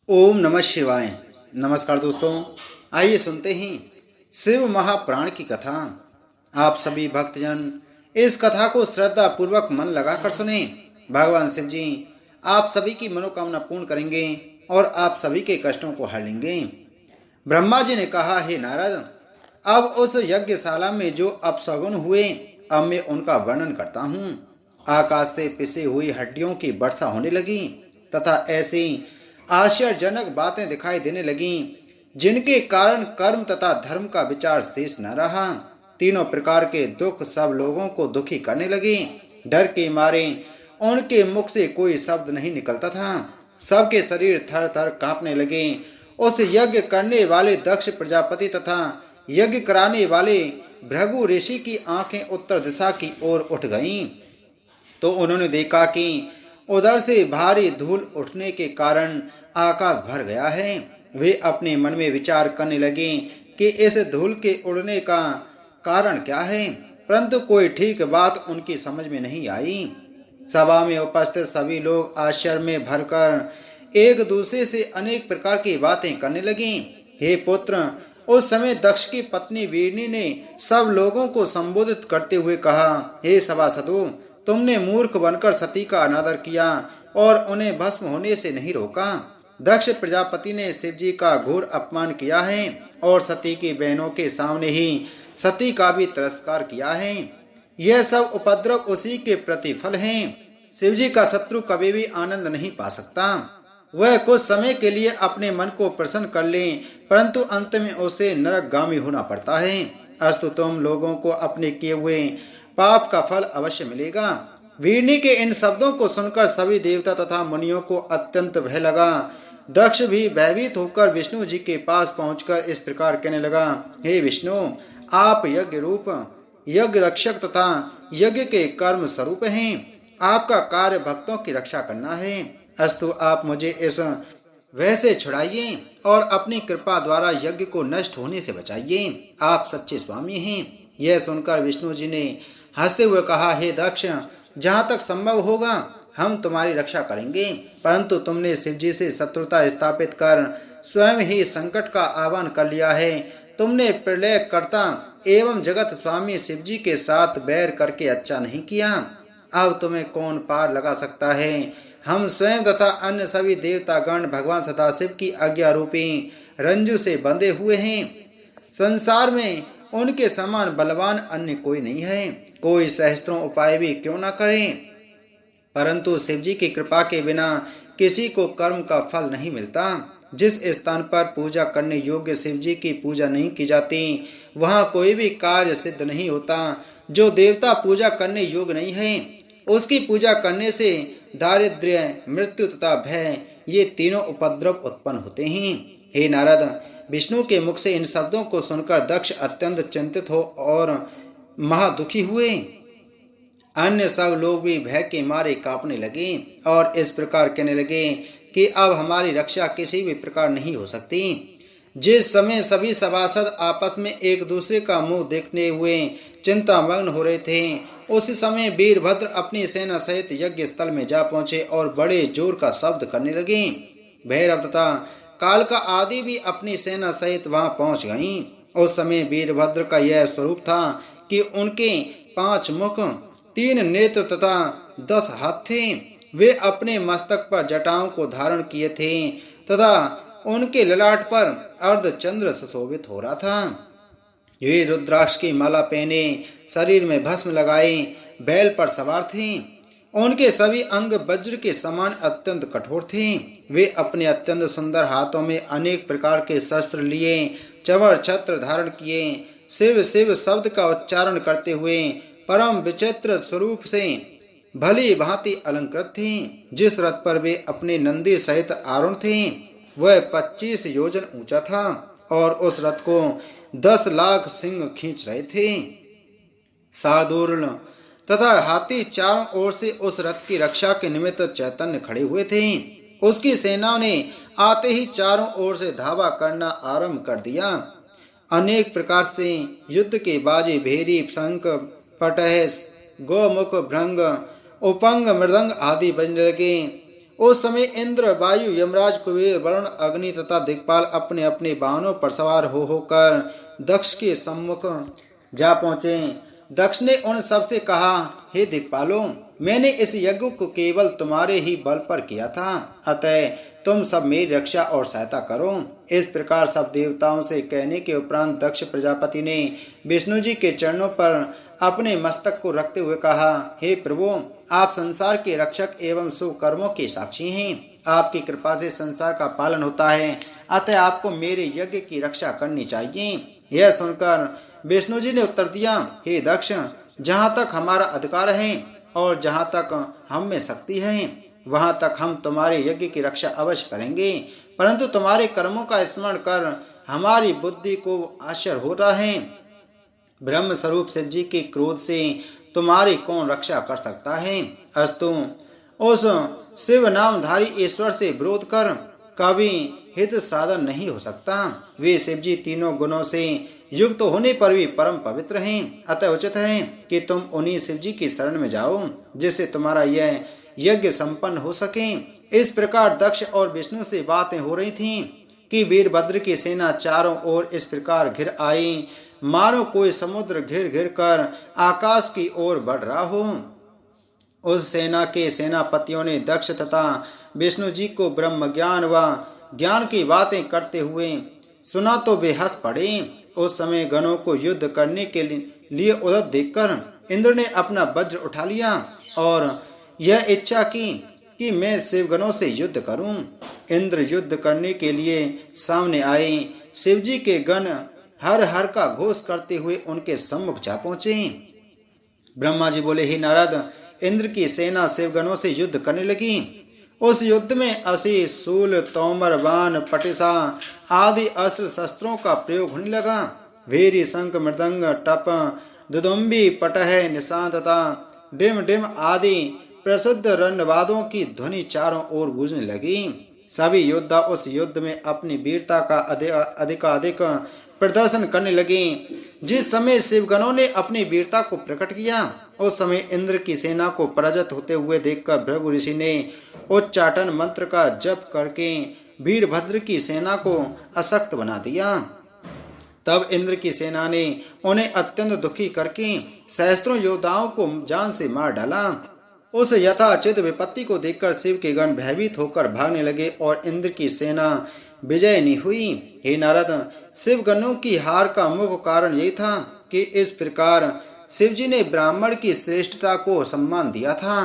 ओम नमः शिवाय। नमस्कार दोस्तों, आइए सुनते हैं शिव महापुराण की कथा। आप सभी भक्तजन इस कथा को श्रद्धा पूर्वक मन लगाकर सुने। भगवान शिव जी आप सभी की मनोकामना पूर्ण करेंगे और आप सभी के कष्टों को हर लेंगे। ब्रह्मा जी ने कहा, हे नारद, अब उस यज्ञशाला में जो अपशगुन हुए, अब मैं उनका वर्णन करता हूँ। आकाश से पिसी हुई हड्डियों की वर्षा होने लगी तथा ऐसी आश्चर्यजनक बातें दिखाई देने लगीं जिनके कारण कर्म तथा धर्म का विचार शेष न रहा। तीनों प्रकार के दुख सब लोगों को दुखी करने लगे। डर के मारे उनके मुख से कोई शब्द नहीं निकलता था। सबके शरीर थर थर कांपने लगे। उस यज्ञ करने वाले दक्ष प्रजापति तथा यज्ञ कराने वाले भृगु ऋषि की आंखें उत्तर दिशा की ओर उठ गईं। तो उन्होंने देखा कि उधर से भारी धूल उठने के कारण आकाश भर गया है। वे अपने मन में विचार करने लगे कि इस धूल के उड़ने का कारण क्या है, परंतु कोई ठीक बात उनकी समझ में नहीं आई। सभा में उपस्थित सभी लोग आश्चर्य में भरकर एक दूसरे से अनेक प्रकार की बातें करने लगे। हे पुत्र, उस समय दक्ष की पत्नी वीरनी ने सब लोगों को संबोधित करते हुए कहा, हे सभासदों, तुमने मूर्ख बनकर सती का अनादर किया और उन्हें भस्म होने से नहीं रोका। दक्ष प्रजापति ने शिव जी का घोर अपमान किया है और सती की बहनों के सामने ही सती का भी तिरस्कार किया है। यह सब उपद्रव उसी के प्रतिफल हैं। शिव जी का शत्रु कभी भी आनंद नहीं पा सकता। वह कुछ समय के लिए अपने मन को प्रसन्न कर ले, परंतु अंत में उसे नरकगामी होना पड़ता है। अस्तु, तुम लोगों को अपने किए हुए पाप का फल अवश्य मिलेगा। वीरनी के इन शब्दों को सुनकर सभी देवता तथा मुनियों को अत्यंत भय लगा। दक्ष भी भयभीत होकर विष्णु जी के पास पहुंचकर इस प्रकार कहने लगा, हे विष्णु, आप यज्ञ रूप, यज्ञ रक्षक तथा यज्ञ के कर्म स्वरूप हैं। आपका कार्य भक्तों की रक्षा करना है। अस्तु, आप मुझे इस भय से छुड़ाइए और अपनी कृपा द्वारा यज्ञ को नष्ट होने से बचाइए। आप सच्चे स्वामी हैं। यह सुनकर विष्णु जी ने हंसते हुए कहा, हे दक्ष, जहाँ तक संभव होगा हम तुम्हारी रक्षा करेंगे, परंतु तुमने शिव जी से शत्रुता स्थापित कर स्वयं ही संकट का आह्वान कर लिया है। तुमने प्रलय कर्ता एवं जगत स्वामी शिव जी के साथ बैर करके अच्छा नहीं किया। अब तुम्हें कौन पार लगा सकता है। हम स्वयं तथा अन्य सभी देवतागण भगवान सदाशिव की आज्ञा रूपी रंजू से बंधे हुए हैं। संसार में उनके समान बलवान अन्य कोई नहीं है। कोई सहस्त्रों उपाय भी क्यों न करे, परंतु शिव जी की कृपा के बिना किसी को कर्म का फल नहीं मिलता। जिस स्थान पर पूजा करने योग्य शिव जी की पूजा नहीं की जाती, वहाँ कोई भी कार्य सिद्ध नहीं होता। जो देवता पूजा करने योग्य नहीं है, उसकी पूजा करने से दारिद्र्य, मृत्यु तथा भय, ये तीनों उपद्रव उत्पन्न होते हैं। हे नारद, विष्णु के मुख से इन शब्दों को सुनकर दक्ष अत्यंत चिंतित हो और महादुखी हुए। अन्य सब लोग भी भय के मारे कांपने लगे और इस प्रकार कहने लगे कि अब हमारी रक्षा किसी भी प्रकार नहीं हो सकती। जिस समय सभी सभासद आपस में एक दूसरे का मुंह देखने हुए चिंतामग्न हो रहे थे, उस समय वीरभद्र अपनी सेना सहित यज्ञ स्थल में जा पहुंचे और बड़े जोर का शब्द करने लगे। भैरव तथा कालका आदि भी अपनी सेना सहित वहां पहुंच गईं। उस समय वीरभद्र का यह स्वरूप था कि उनके 5 मुख, 3 नेत्र तथा 10 हाथ थे। वे अपने मस्तक पर जटाओं को धारण किए थे तथा उनके ललाट पर अर्धचंद्र सुशोभित हो रहा था। वे रुद्राक्ष की माला पहने, शरीर में भस्म लगाए, बैल पर सवार थे। उनके सभी अंग वज्र के समान अत्यंत कठोर थे। वे अपने अत्यंत सुंदर हाथों में अनेक प्रकार के शस्त्र लिए, चवर छत्र धारण किए, शिव शिव शब्द का उच्चारण करते हुए परम विचित्र स्वरूप से भली भांति अलंकृत थे। जिस रथ पर वे अपने नंदी सहित आरूढ़ थे, वह 25 योजन ऊंचा था और उस रथ को 10 लाख सिंह खींच रहे थे। शार्दूल तथा हाथी चारों ओर से उस रथ की रक्षा के निमित्त चैतन्य खड़े हुए थे। उसकी सेनाओं ने आते ही चारों ओर से धावा करना आरंभ कर दिया। अनेक प्रकार से युद्ध के बाजे, भेरी, शंख, पटह, गोमुख, भृंग, उपंग, मृदंग आदि बजने लगे। उस समय इंद्र, वायु, यमराज, कुबेर, वरुण, अग्नि तथा दिक्पाल अपने अपने वाहनों पर सवार हो होकर दक्ष के सम्मुख जा पहुंचे। दक्ष ने उन सबसे कहा, हे दिक्पालों, मैंने इस यज्ञ को केवल तुम्हारे ही बल पर किया था, अतः तुम सब मेरी रक्षा और सहायता करो। इस प्रकार सब देवताओं से कहने के उपरांत दक्ष प्रजापति ने विष्णु जी के चरणों पर अपने मस्तक को रखते हुए कहा, हे प्रभु, आप संसार के रक्षक एवं शुभ कर्मों के साक्षी हैं। आपकी कृपा से संसार का पालन होता है, अतः आपको मेरे यज्ञ की रक्षा करनी चाहिए। यह सुनकर विष्णु जी ने उत्तर दिया, हे दक्ष, जहाँ तक हमारा अधिकार है और जहाँ तक हम में शक्ति है, वहां तक हम तुम्हारे यज्ञ की रक्षा अवश्य करेंगे, परंतु तुम्हारे कर्मों का स्मरण कर हमारी बुद्धि को आश्चर्य हो रहा है। ब्रह्म स्वरूप शिव जी के क्रोध से तुम्हारी कौन रक्षा कर सकता है? अस्तु, उस शिव नामधारी ईश्वर से विरोध कर कभी हित साधन नहीं हो सकता। वे शिव जी तीनों गुणों से युक्त होने पर भी परम पवित्र हैं, अतः उचित है कि तुम उन्हीं शिव जी की शरण में जाओ, जिससे तुम्हारा यह यज्ञ संपन्न हो सके। इस प्रकार दक्ष और विष्णु से बातें हो रही थीं कि वीरभद्र की सेना चारों ओर इस प्रकार घिर आई, मानो कोई समुद्र घिर घिर कर आकाश की ओर बढ़ रहा हो। उस सेना के सेनापतियों ने दक्ष तथा विष्णु जी को ब्रह्म ज्ञान व ज्ञान की बातें करते हुए सुना तो वे हंस पड़े। उस समय गणों को युद्ध करने के लिए उधर देखकर इंद्र ने अपना वज्र उठा लिया और यह इच्छा की कि मैं शिवगणों से युद्ध करूं। इंद्र युद्ध करने के लिए सामने आए। शिवजी के गण हर हर का घोष करते हुए उनके सम्मुख जा पहुंचे। ब्रह्मा जी बोले, हे नारद, इंद्र की सेना शिवगणों से युद्ध करने लगी। उस युद्ध में असी, शूल, तोमर, बाण, पटिसा आदि अस्त्र शस्त्रों का प्रयोग होने लगा। भेरी, शंख, मृदंग, टप, दुदुम्बी, पटह, निशान तथा डिम डिम आदि प्रसिद्ध रणवादों की ध्वनि चारों ओर गूंजने लगी। सभी योद्धा उस युद्ध में अपनी वीरता का अधिकाधिक प्रदर्शन करने लगे। जिस समय शिवगणों ने अपनी वीरता को प्रकट किया, उस समय इंद्र की सेना को पराजित होते हुए देखकर भृगु ऋषि ने उच्चाटन मंत्र का जप करके वीरभद्र की सेना को अशक्त बना दिया। तब इंद्र की सेना ने उन्हें अत्यंत दुखी करके सहस्त्रों योद्धाओं को जान से मार डाला। उस यथाचित विपत्ति को देखकर शिव के गण भयभीत होकर भागने लगे और इंद्र की सेना विजयनी हुई। हे नारद, शिव गणों की हार का मुख्य कारण यही था कि इस प्रकार शिव जी ने ब्राह्मण की श्रेष्ठता को सम्मान दिया था।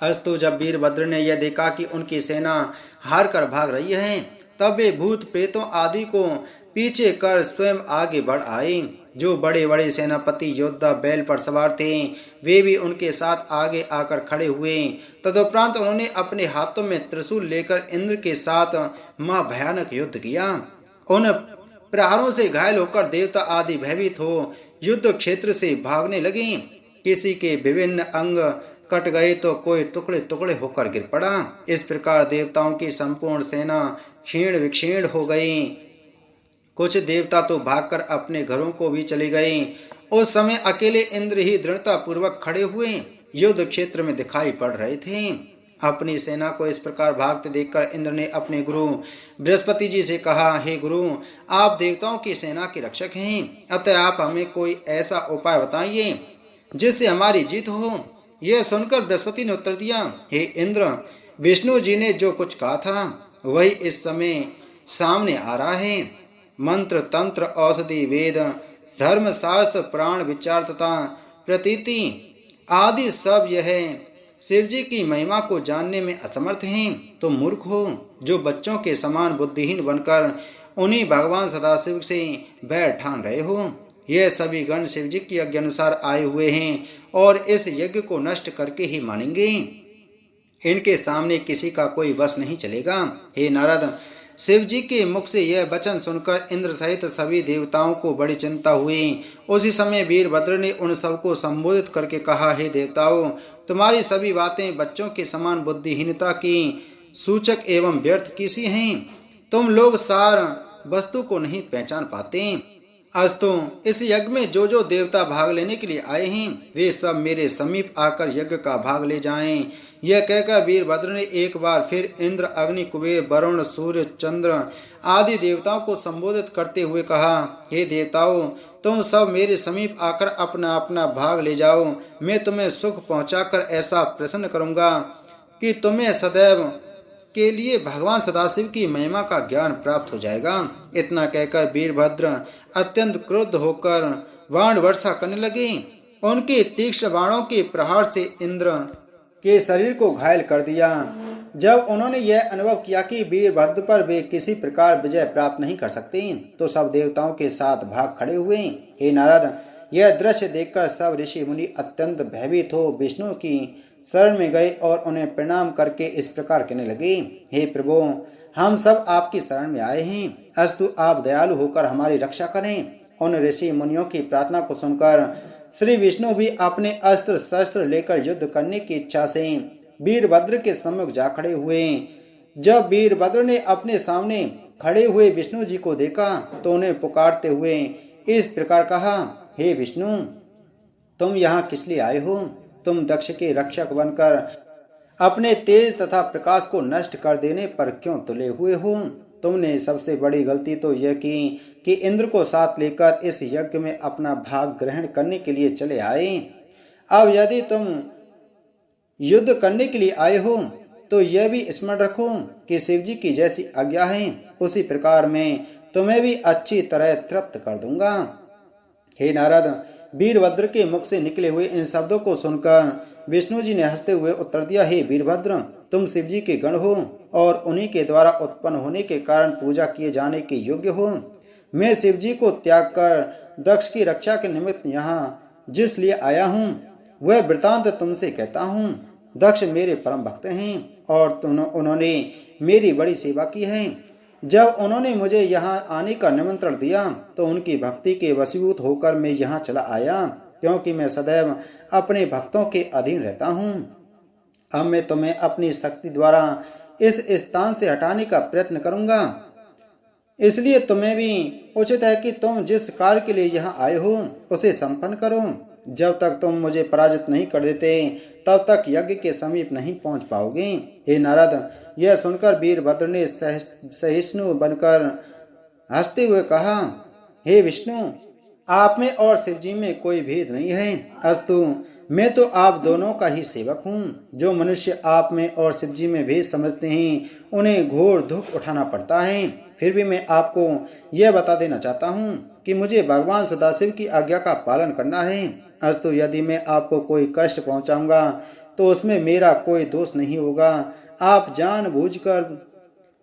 अस्तु, जब वीरभद्र ने यह देखा कि उनकी सेना हार कर भाग रही है, तब वे भूत प्रेतों आदि को पीछे कर स्वयं आगे बढ़ आए। जो बड़े बड़े सेनापति योद्धा बैल पर सवार थे, वे भी उनके साथ आगे आकर खड़े हुए। तदुपरांत उन्होंने अपने हाथों में त्रिशूल लेकर इंद्र के साथ महाभयानक युद्ध किया। उन प्रहारों से घायल होकर देवता आदि भयभीत हो युद्ध क्षेत्र से भागने लगे। किसी के विभिन्न अंग कट गए तो कोई टुकड़े टुकड़े होकर गिर पड़ा। इस प्रकार देवताओं की संपूर्ण सेना क्षीण विक्षीण हो गई। कुछ देवता तो भागकर अपने घरों को भी चले गए। उस समय अकेले इंद्र ही दृढ़ता पूर्वक खड़े हुए युद्ध क्षेत्र में दिखाई पड़ रहे थे। अपनी सेना को इस प्रकार भागते देखकर इंद्र ने अपने गुरु बृहस्पति जी से कहा, हे गुरु, आप देवताओं की सेना के रक्षक हैं, अतः आप हमें कोई ऐसा उपाय बताइए जिससे हमारी जीत हो। यह सुनकर बृहस्पति ने उत्तर दिया, हे इंद्र, विष्णु जी ने जो कुछ कहा था वही इस समय सामने आ रहा है। मंत्र, तंत्र, औषधि, वेद, धर्म, शास्त्र, प्राण, विचार तथा प्रतीति आदि सब यह शिव जी की महिमा को जानने में असमर्थ हैं। तुम मूर्ख हो, जो बच्चों के समान बुद्धिहीन बनकर उन्हीं भगवान सदाशिव से बैर ठान रहे हो। यह सभी गण शिव जी की आज्ञा अनुसार आए हुए हैं और इस यज्ञ को नष्ट करके ही मानेंगे। इनके सामने किसी का कोई वश नहीं चलेगा। हे नारद, शिव जी के मुख से यह वचन सुनकर इंद्र सहित सभी देवताओं को बड़ी चिंता हुई। उसी समय वीरभद्र ने उन सबको संबोधित करके कहा, हे देवताओं, तुम्हारी सभी बातें बच्चों के समान बुद्धिहीनता की सूचक एवं व्यर्थ किसी हैं। तुम लोग सार वस्तु को नहीं पहचान पाते। अस्तु, इस यज्ञ में जो जो देवता भाग लेने के लिए आए हैं, वे सब मेरे समीप आकर यज्ञ का भाग ले जाएं। यह कहकर वीरभद्र ने एक बार फिर इंद्र, अग्नि, कुबेर, वरुण, सूर्य, चंद्र आदि देवताओं को संबोधित करते हुए कहा, हे देवताओं, तुम सब मेरे समीप आकर अपना अपना भाग ले जाओ। मैं तुम्हें सुख पहुंचाकर ऐसा प्रसन्न करूंगा कि तुम्हें सदैव के लिए भगवान सदाशिव की महिमा का ज्ञान प्राप्त हो जाएगा। इतना कहकर वीरभद्र अत्यंत क्रुद्ध होकर बाण वर्षा करने लगे। उनके तीक्ष्ण बाणों के प्रहार से इंद्र के शरीर को घायल कर दिया। जब उन्होंने यह अनुभव किया कि वीरभद्र पर वे किसी प्रकार विजय प्राप्त नहीं कर सकते, तो सब देवताओं के साथ भाग खड़े हुए। हे नारद, यह दृश्य देखकर सब ऋषि मुनि अत्यंत भयभीत हो विष्णु की शरण में गए और उन्हें प्रणाम करके इस प्रकार कहने लगे, हे प्रभु, हम सब आपकी शरण में आए हैं, अस्तु आप दयालु होकर हमारी रक्षा करें। उन ऋषि मुनियों की प्रार्थना को सुनकर श्री विष्णु भी अपने अस्त्र शस्त्र लेकर युद्ध करने की इच्छा से वीरभद्र के सम्मुख जा खड़े हुए। जब वीरभद्र ने अपने सामने खड़े हुए विष्णु जी को देखा तो उन्हें पुकारते हुए इस प्रकार कहा, हे विष्णु, तुम यहाँ किस लिए आए हो? तुम दक्ष के रक्षक बनकर अपने तेज तथा प्रकाश को नष्ट कर देने पर क्यों तुले हुए हो? तुमने सबसे बड़ी गलती तो यह की कि इंद्र को साथ लेकर इस यज्ञ में अपना भाग ग्रहण करने के लिए चले आए। अब यदि तुम युद्ध करने के लिए आए हो तो यह भी स्मरण रखो कि शिव जी की जैसी आज्ञा है उसी प्रकार मैं तुम्हें भी अच्छी तरह तृप्त कर दूंगा। हे नारद, वीरभद्र के मुख से निकले हुए इन शब्दों को सुनकर विष्णु जी ने हंसते हुए उत्तर दिया, हे वीरभद्र, तुम शिव जी के गण हो और उन्हीं के द्वारा उत्पन्न होने के कारण पूजा किए जाने के योग्य हो। मैं शिव जी को त्याग कर दक्ष की रक्षा के निमित्त यहाँ जिस लिए आया हूँ वह वृतांत तुमसे कहता हूँ। दक्ष मेरे परम भक्त हैं और उन्होंने मेरी बड़ी सेवा की है। जब उन्होंने मुझे यहाँ आने का निमंत्रण दिया तो उनकी भक्ति के वशीभूत होकर मैं यहाँ चला आया, क्योंकि मैं सदैव अपने भक्तों के अधीन रहता हूँ। अब मैं तुम्हें अपनी शक्ति द्वारा इस स्थान से हटाने का प्रयत्न करूंगा, इसलिए तुम्हें भी उचित है कि तुम जिस कार्य के लिए यहाँ आए हो उसे संपन्न करो। जब तक तुम मुझे पराजित नहीं कर देते तब तक यज्ञ के समीप नहीं पहुंच पाओगे। हे नारद, यह सुनकर वीरभद्र ने सहिष्णु बनकर हंसते हुए कहा, हे विष्णु, आप में और शिव जी में कोई भेद नहीं है, अस्तु मैं तो आप दोनों का ही सेवक हूँ। जो मनुष्य आप में और शिव जी में भेद समझते हैं उन्हें घोर दुख उठाना पड़ता है। फिर भी मैं आपको यह बता देना चाहता हूँ कि मुझे भगवान सदाशिव की आज्ञा का पालन करना है, अस्तु यदि मैं आपको कोई कष्ट पहुँचाऊंगा तो उसमें मेरा कोई दोष नहीं होगा। आप जानबूझकर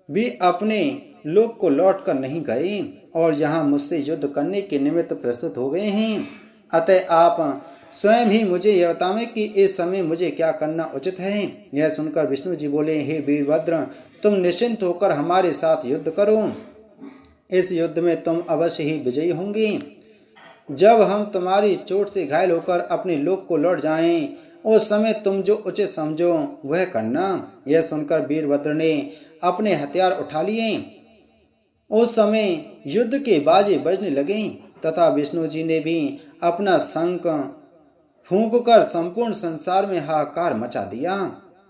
भी अपने लोक को लौट कर नहीं गए और यहाँ मुझसे युद्ध करने के निमित्त प्रस्तुत हो गए हैं। अतः आप स्वयं ही मुझे यह बताएं कि इस समय मुझे क्या करना उचित है। यह सुनकर विष्णु जी बोले, हे वीरभद्र, तुम निश्चिंत होकर हमारे साथ युद्ध करो। इस युद्ध में तुम अवश्य ही विजयी होंगे। जब हम तुम्हारी चोट से घायल होकर अपने लोक को लौट जाएं, उस समय तुम जो उचित समझो वह करना। यह सुनकर वीरभद्र ने अपने हथियार उठा लिए। उस समय युद्ध के बाजे बजने लगे तथा विष्णु जी ने भी अपना शंख फूंककर संपूर्ण संसार में हाहाकार मचा दिया।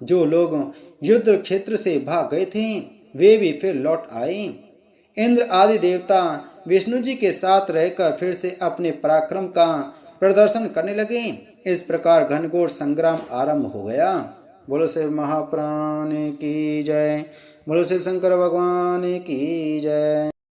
जो लोग युद्ध क्षेत्र से भाग गए थे वे भी फिर लौट आए। इंद्र आदि देवता विष्णु जी के साथ रहकर फिर से अपने पराक्रम का प्रदर्शन करने लगे। इस प्रकार घनघोर संग्राम आरंभ हो गया। बोलो शिव महाप्राण की जय। बोलो शिव शंकर भगवान की जय।